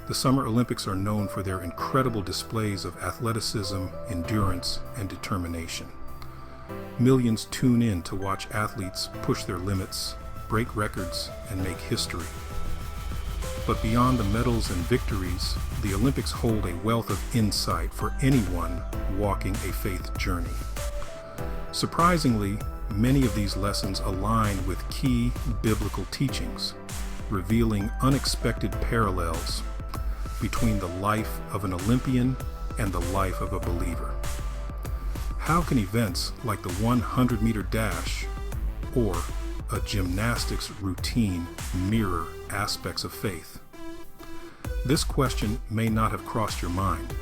The Summer Olympics are known for their incredible displays of athleticism, endurance, and determination. Millions tune in to watch athletes push their limits, break records, and make history. But beyond the medals and victories, the Olympics hold a wealth of insight for anyone walking a faith journey. Surprisingly, many of these lessons align with key biblical teachings, revealing unexpected parallels between the life of an Olympian and the life of a believer. How can events like the 100-meter dash or a gymnastics routine mirror aspects of faith? This question may not have crossed your mind,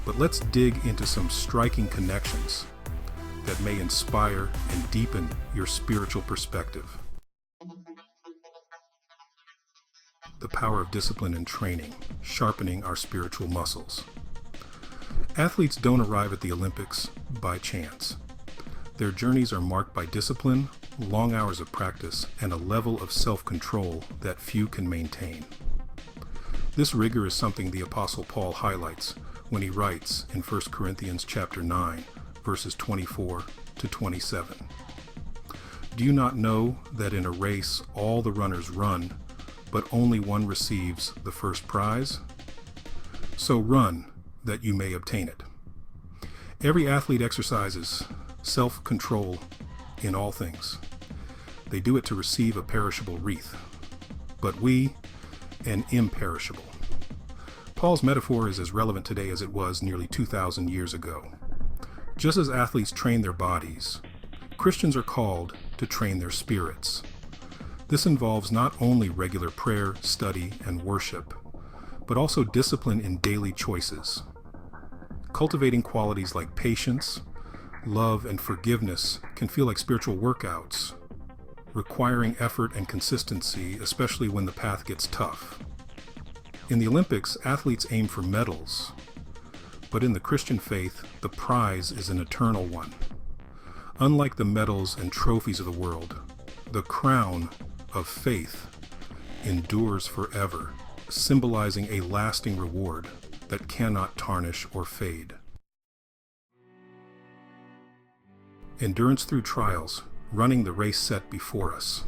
but let's dig into some striking connections that may inspire and deepen your spiritual perspective. The power of discipline and training, sharpening our spiritual muscles. Athletes don't arrive at the Olympics by chance. Their journeys are marked by discipline, long hours of practice, and a level of self-control that few can maintain. This rigor is something the Apostle Paul highlights when he writes in 1 Corinthians chapter 9, verses 24 to 27. Do you not know that in a race all the runners run, but only one receives the first prize? So run that you may obtain it. Every athlete exercises self-control in all things. They do it to receive a perishable wreath, but we an imperishable. Paul's metaphor is as relevant today as it was nearly 2,000 years ago. Just as athletes train their bodies, Christians are called to train their spirits. This involves not only regular prayer, study, and worship, but also discipline in daily choices. Cultivating qualities like patience, love, and forgiveness can feel like spiritual workouts, requiring effort and consistency, especially when the path gets tough. In the Olympics, athletes aim for medals, but in the Christian faith, the prize is an eternal one. Unlike the medals and trophies of the world, the crown of faith endures forever, symbolizing a lasting reward that cannot tarnish or fade. Endurance through trials, running the race set before us.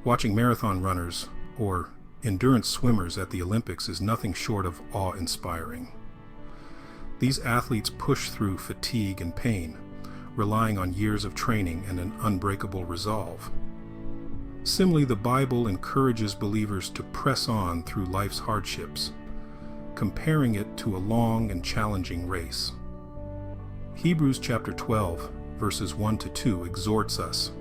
Watching marathon runners or endurance swimmers at the Olympics is nothing short of awe-inspiring. These athletes push through fatigue and pain, relying on years of training and an unbreakable resolve. Similarly, the Bible encourages believers to press on through life's hardships, comparing it to a long and challenging race. Hebrews chapter 12, verses 1 to 2 exhorts us,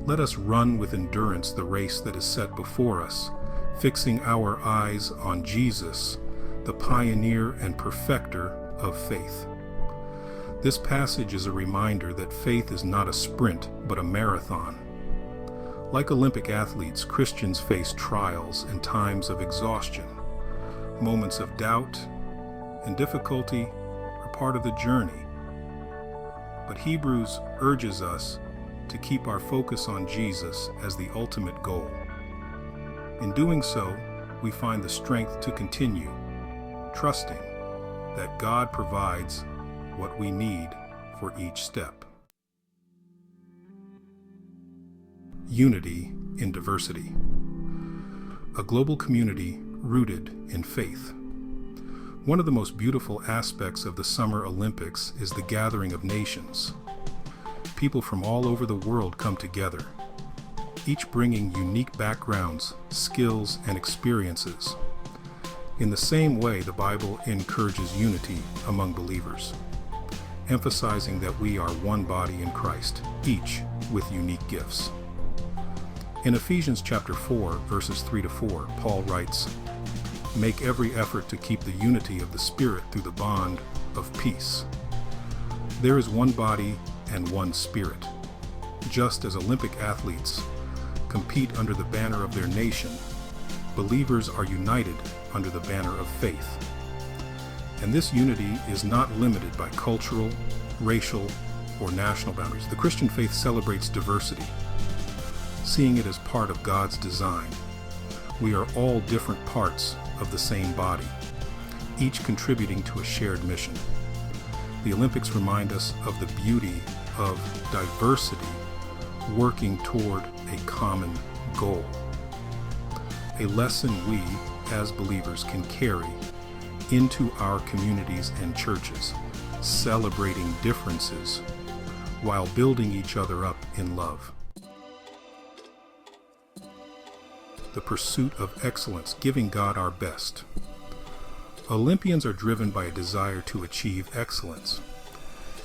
"Let us run with endurance the race that is set before us, fixing our eyes on Jesus, the pioneer and perfecter of faith." This passage is a reminder that faith is not a sprint, but a marathon. Like Olympic athletes, Christians face trials and times of exhaustion. Moments of doubt and difficulty are part of the journey. But Hebrews urges us to keep our focus on Jesus as the ultimate goal. In doing so, we find the strength to continue, trusting that God provides what we need for each step. Unity in diversity. A global community rooted in faith. One of the most beautiful aspects of the Summer Olympics is the gathering of nations. People from all over the world come together, each bringing unique backgrounds, skills, and experiences. In the same way, the Bible encourages unity among believers, emphasizing that we are one body in Christ, each with unique gifts. In Ephesians chapter 4, verses 3 to 4, Paul writes, "Make every effort to keep the unity of the Spirit through the bond of peace. There is one body and one Spirit. Just as Olympic athletes compete under the banner of their nation, believers are united under the banner of faith. And this unity is not limited by cultural, racial, or national boundaries. The Christian faith celebrates diversity, seeing it as part of God's design. We are all different parts of the same body, each contributing to a shared mission. The Olympics remind us of the beauty of diversity working toward a common goal. A lesson we, as believers, can carry into our communities and churches, celebrating differences while building each other up in love. The pursuit of excellence, giving God our best. Olympians are driven by a desire to achieve excellence.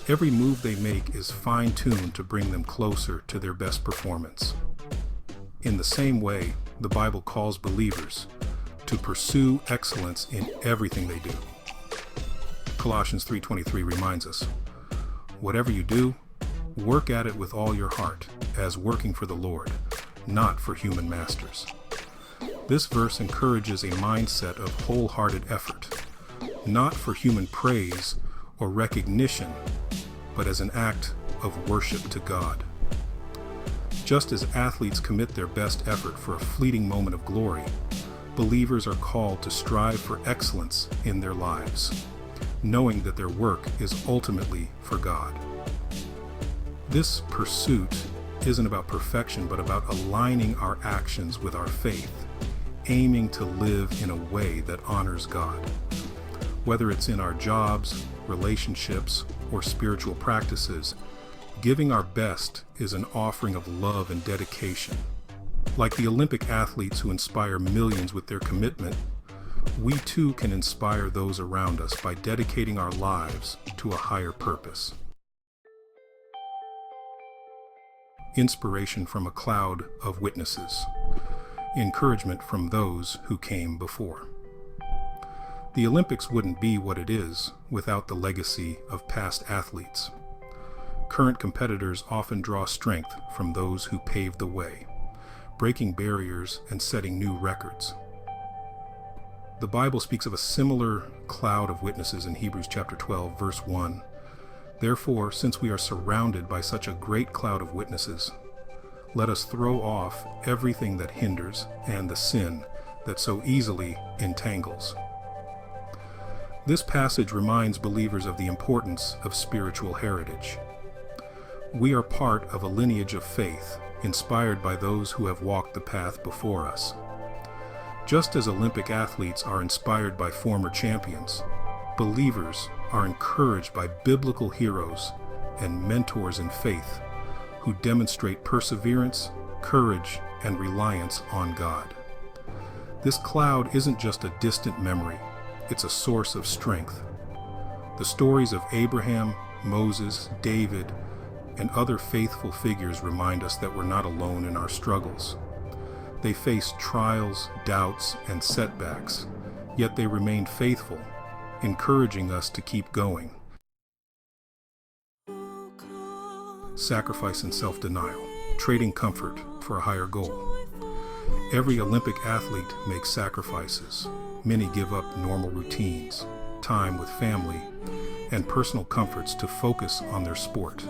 Every move they make is fine-tuned to bring them closer to their best performance. In the same way, the Bible calls believers to pursue excellence in everything they do. Colossians 3:23 reminds us, "Whatever you do, work at it with all your heart, as working for the Lord, not for human masters." This verse encourages a mindset of wholehearted effort, not for human praise or recognition, but as an act of worship to God. Just as athletes commit their best effort for a fleeting moment of glory, believers are called to strive for excellence in their lives, knowing that their work is ultimately for God. This pursuit isn't about perfection, but about aligning our actions with our faith, aiming to live in a way that honors God. Whether it's in our jobs, relationships, or spiritual practices, giving our best is an offering of love and dedication. Like the Olympic athletes who inspire millions with their commitment, we too can inspire those around us by dedicating our lives to a higher purpose. Inspiration from a cloud of witnesses. Encouragement from those who came before. The Olympics wouldn't be what it is without the legacy of past athletes. Current competitors often draw strength from those who paved the way, breaking barriers and setting new records. The Bible speaks of a similar cloud of witnesses in Hebrews chapter 12, verse 1. "Therefore, since we are surrounded by such a great cloud of witnesses, let us throw off everything that hinders and the sin that so easily entangles." This passage reminds believers of the importance of spiritual heritage. We are part of a lineage of faith, inspired by those who have walked the path before us. Just as Olympic athletes are inspired by former champions, believers are encouraged by biblical heroes and mentors in faith who demonstrate perseverance, courage, and reliance on God. This cloud isn't just a distant memory, it's a source of strength. The stories of Abraham, Moses, David, and other faithful figures remind us that we're not alone in our struggles. They faced trials, doubts, and setbacks, yet they remained faithful, encouraging us to keep going. Sacrifice and self-denial, trading comfort for a higher goal. Every Olympic athlete makes sacrifices. Many give up normal routines, time with family, and personal comforts to focus on their sport.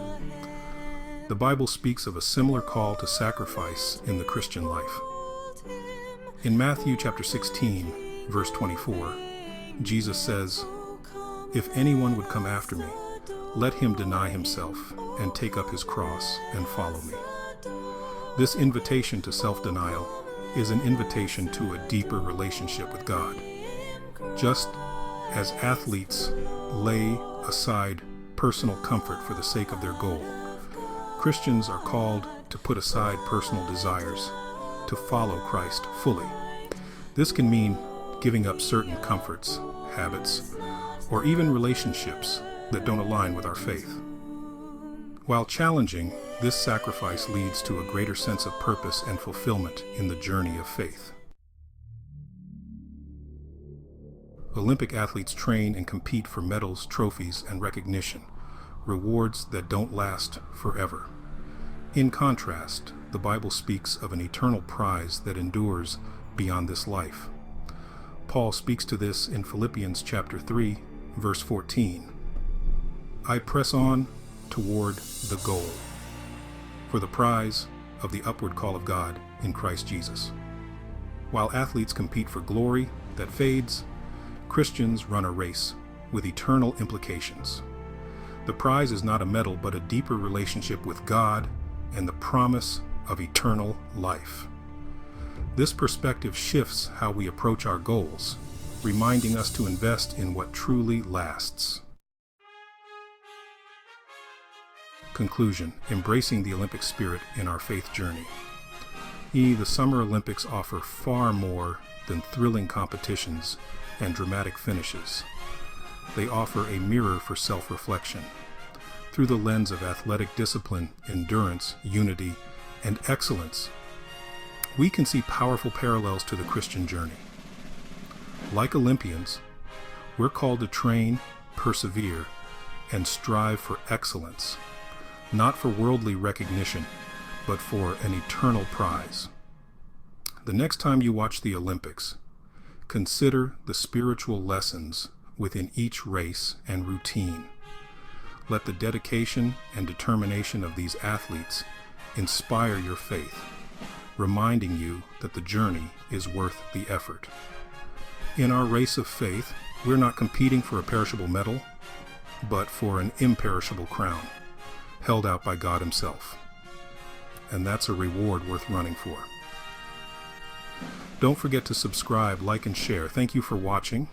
The Bible speaks of a similar call to sacrifice in the Christian life. In Matthew chapter 16, verse 24, Jesus says, "If anyone would come after me, let him deny himself and take up his cross and follow me." This invitation to self-denial is an invitation to a deeper relationship with God. Just as athletes lay aside personal comfort for the sake of their goal, Christians are called to put aside personal desires to follow Christ fully. This can mean giving up certain comforts, habits, or even relationships that don't align with our faith. While challenging, this sacrifice leads to a greater sense of purpose and fulfillment in the journey of faith. Olympic athletes train and compete for medals, trophies, and recognition, rewards that don't last forever. In contrast, the Bible speaks of an eternal prize that endures beyond this life. Paul speaks to this in Philippians chapter 3, verse 14. "I press on toward the goal, for the prize of the upward call of God in Christ Jesus." While athletes compete for glory that fades, Christians run a race with eternal implications. The prize is not a medal, but a deeper relationship with God and the promise of eternal life. This perspective shifts how we approach our goals, reminding us to invest in what truly lasts. Conclusion: embracing the Olympic spirit in our faith journey. The Summer Olympics offer far more than thrilling competitions and dramatic finishes. They offer a mirror for self-reflection. Through the lens of athletic discipline, endurance, unity, and excellence, we can see powerful parallels to the Christian journey. Like Olympians, we're called to train, persevere, and strive for excellence, not for worldly recognition, but for an eternal prize. The next time you watch the Olympics, consider the spiritual lessons within each race and routine. Let the dedication and determination of these athletes inspire your faith, reminding you that the journey is worth the effort. In our race of faith, we're not competing for a perishable medal, but for an imperishable crown, held out by God Himself. And that's a reward worth running for. Don't forget to subscribe, like, and share. Thank you for watching.